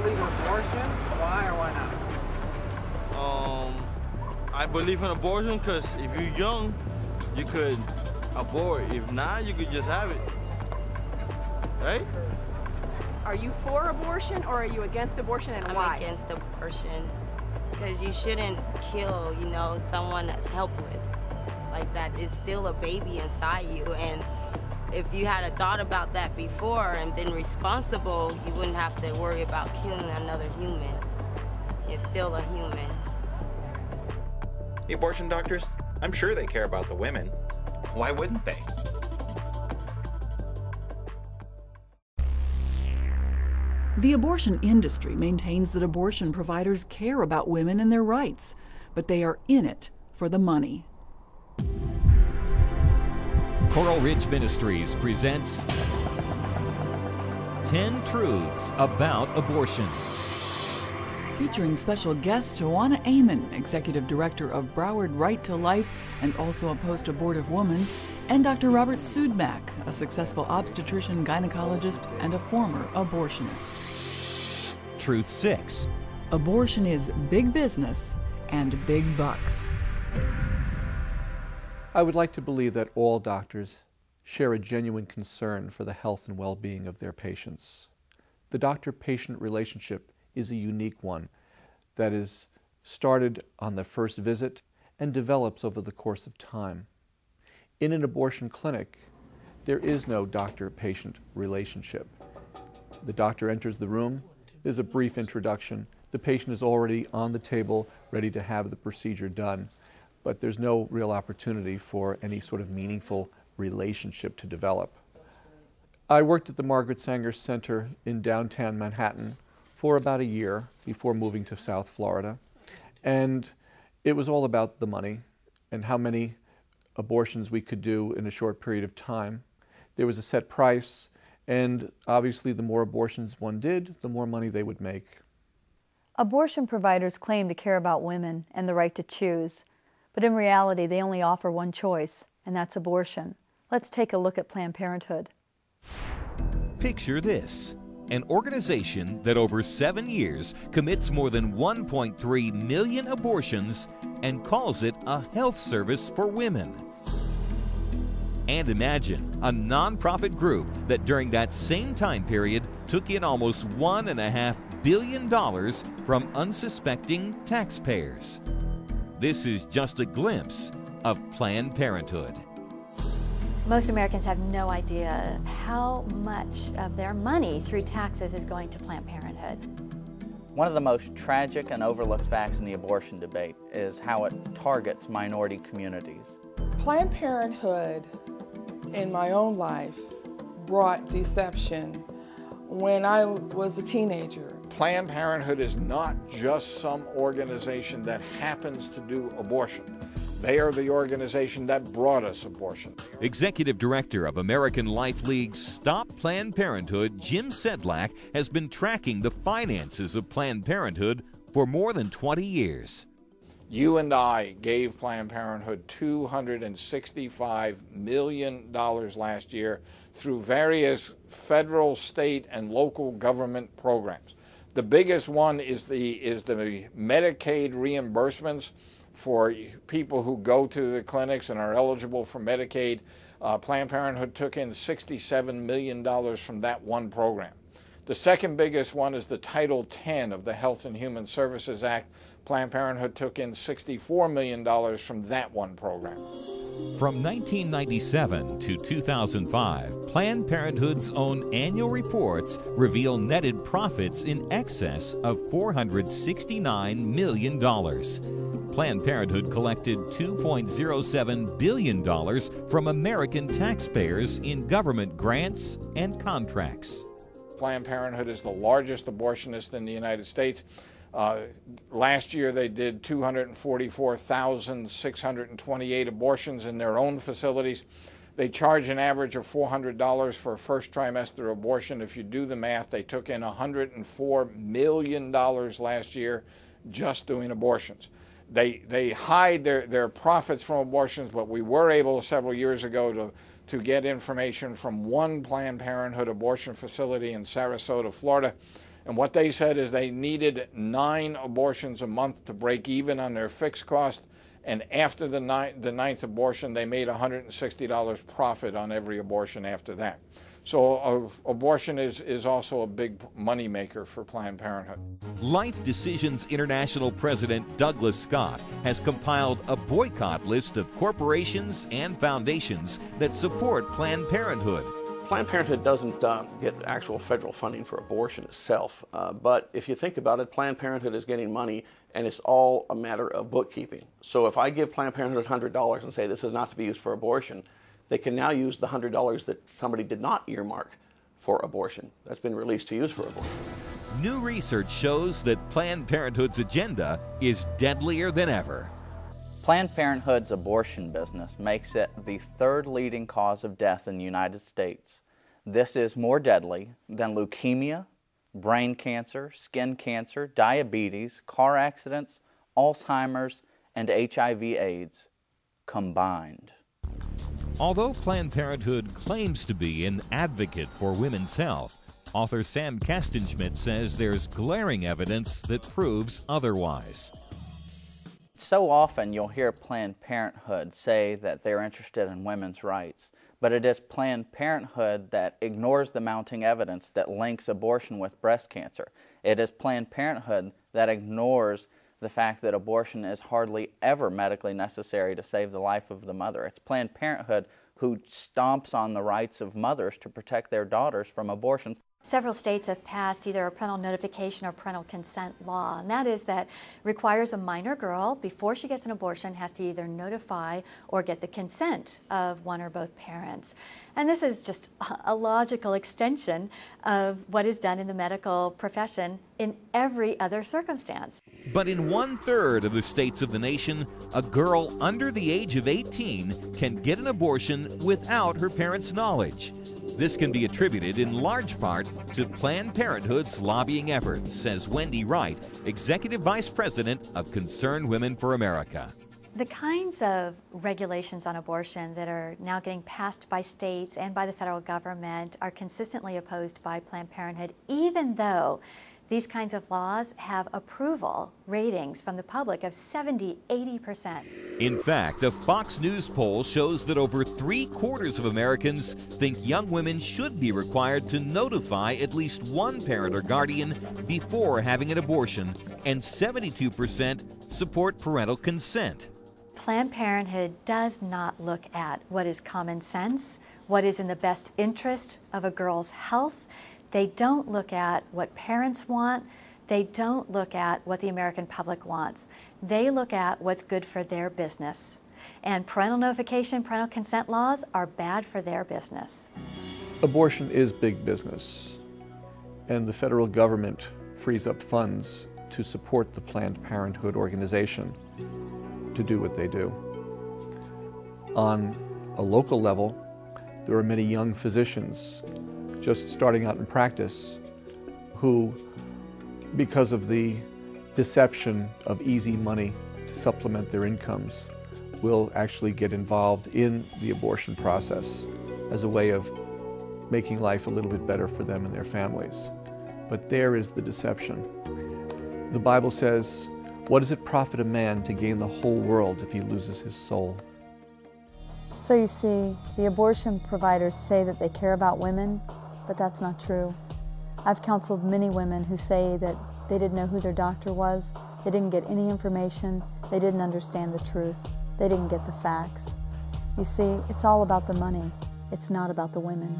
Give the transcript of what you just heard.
believe in abortion? Why or why not? I believe in abortion because if you're young, you could abort. If not, you could just have it. Right? Are you for abortion or are you against abortion, and why? I'm against abortion because you shouldn't kill, you know, someone that's helpless like that. It's still a baby inside you, and if you had a thought about that before and been responsible, you wouldn't have to worry about killing another human. It's still a human. The abortion doctors, I'm sure they care about the women. Why wouldn't they? The abortion industry maintains that abortion providers care about women and their rights, but they are in it for the money. Coral Ridge Ministries presents 10 Truths About Abortion. Featuring special guest Tawana Amon, Executive Director of Broward Right to Life and also a post-abortive woman, and Dr. Robert Sudmak, a successful obstetrician, gynecologist, and a former abortionist. Truth 6. Abortion is big business and big bucks. I would like to believe that all doctors share a genuine concern for the health and well-being of their patients. The doctor-patient relationship is a unique one that is started on the first visit and develops over the course of time. In an abortion clinic, there is no doctor-patient relationship. The doctor enters the room, there's a brief introduction, the patient is already on the table ready to have the procedure done, but there's no real opportunity for any sort of meaningful relationship to develop. I worked at the Margaret Sanger Center in downtown Manhattan for about a year before moving to South Florida, and it was all about the money and how many abortions we could do in a short period of time. There was a set price, and obviously the more abortions one did, the more money they would make. Abortion providers claim to care about women and the right to choose, but in reality they only offer one choice, and that's abortion. Let's take a look at Planned Parenthood. Picture this: an organization that over 7 years commits more than 1.3 million abortions and calls it a health service for women. And imagine a nonprofit group that during that same time period took in almost $1.5 billion from unsuspecting taxpayers. This is just a glimpse of Planned Parenthood. Most Americans have no idea how much of their money through taxes is going to Planned Parenthood. One of the most tragic and overlooked facts in the abortion debate is how it targets minority communities. Planned Parenthood in my own life brought deception when I was a teenager. Planned Parenthood is not just some organization that happens to do abortion. They are the organization that brought us abortion. Executive Director of American Life League's Stop Planned Parenthood, Jim Sedlak, has been tracking the finances of Planned Parenthood for more than 20 years. You and I gave Planned Parenthood $265 million last year through various federal, state, and local government programs. The biggest one is the Medicaid reimbursements for people who go to the clinics and are eligible for Medicaid. Planned Parenthood took in $67 million from that one program. The second biggest one is the Title X of the Health and Human Services Act. Planned Parenthood took in $64 million from that one program. From 1997 to 2005, Planned Parenthood's own annual reports reveal netted profits in excess of $469 million. Planned Parenthood collected $2.07 billion from American taxpayers in government grants and contracts. Planned Parenthood is the largest abortionist in the United States. Last year they did 244,628 abortions in their own facilities. They charge an average of $400 for a first trimester abortion. If you do the math, they took in $104 million last year just doing abortions. They hide their profits from abortions, but we were able several years ago to get information from one Planned Parenthood abortion facility in Sarasota, Florida, And what they said is they needed 9 abortions a month to break even on their fixed cost. And after the ninth abortion, they made $160 profit on every abortion after that. So abortion is also a big money maker for Planned Parenthood. Life Decisions International President Douglas Scott has compiled a boycott list of corporations and foundations that support Planned Parenthood. Planned Parenthood doesn't get actual federal funding for abortion itself, but if you think about it, Planned Parenthood is getting money and it's all a matter of bookkeeping. So if I give Planned Parenthood $100 and say this is not to be used for abortion, they can now use the $100 that somebody did not earmark for abortion that's been released to use for abortion. New research shows that Planned Parenthood's agenda is deadlier than ever. Planned Parenthood's abortion business makes it the 3rd leading cause of death in the United States. This is more deadly than leukemia, brain cancer, skin cancer, diabetes, car accidents, Alzheimer's, and HIV/AIDS combined. Although Planned Parenthood claims to be an advocate for women's health, author Sam Kastenschmidt says there's glaring evidence that proves otherwise. So often you'll hear Planned Parenthood say that they're interested in women's rights, but it is Planned Parenthood that ignores the mounting evidence that links abortion with breast cancer. It is Planned Parenthood that ignores the fact that abortion is hardly ever medically necessary to save the life of the mother. It's Planned Parenthood who stomps on the rights of mothers to protect their daughters from abortions. Several states have passed either a parental notification or parental consent law, and that is that requires a minor girl, before she gets an abortion, has to either notify or get the consent of one or both parents. And this is just a logical extension of what is done in the medical profession in every other circumstance. But in 1/3 of the states of the nation, a girl under the age of 18 can get an abortion without her parents' knowledge. This can be attributed in large part to Planned Parenthood's lobbying efforts, says Wendy Wright, Executive Vice President of Concerned Women for America. The kinds of regulations on abortion that are now getting passed by states and by the federal government are consistently opposed by Planned Parenthood, even though these kinds of laws have approval ratings from the public of 70–80%. In fact, a Fox News poll shows that over 3/4 of Americans think young women should be required to notify at least one parent or guardian before having an abortion, and 72% support parental consent. Planned Parenthood does not look at what is common sense, what is in the best interest of a girl's health. They don't look at what parents want. They don't look at what the American public wants. They look at what's good for their business. And parental notification, parental consent laws are bad for their business. Abortion is big business, and the federal government frees up funds to support the Planned Parenthood organization to do what they do. On a local level, there are many young physicians just starting out in practice who, because of the deception of easy money to supplement their incomes, will actually get involved in the abortion process as a way of making life a little bit better for them and their families. But there is the deception. The Bible says, "What does it profit a man to gain the whole world if he loses his soul?" So you see, the abortion providers say that they care about women, but that's not true. I've counseled many women who say that they didn't know who their doctor was, they didn't get any information, they didn't understand the truth, they didn't get the facts. You see, it's all about the money. It's not about the women.